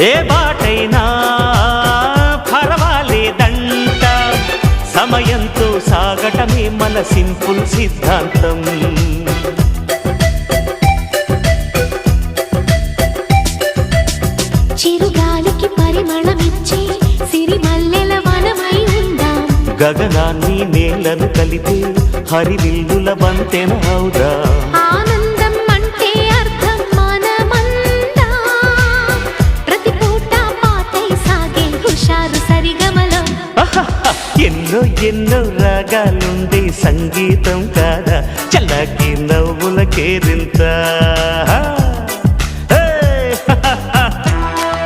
ఏ బాటైనా పర్వాలేదంట, సమయంతో సాగటమే మన సింపుల్ సిద్ధాంతం. చిరుగాలికి పరిమళమిచ్చే సిరిమల్లెల వనమై ఉందాం, గగనాన్ని నేలను కలిపే హరివిల్లుల బంతెన అవుదాం. ఆనందం అంటే అర్థం మనమందా, ప్రతి పూట పాతై సాగే హుషారు సరిగమలో. ఎన్నో ఎన్నో రాగాలుండే సంగీతం కాదా, చల్లకి నవ్వుల కేరింత.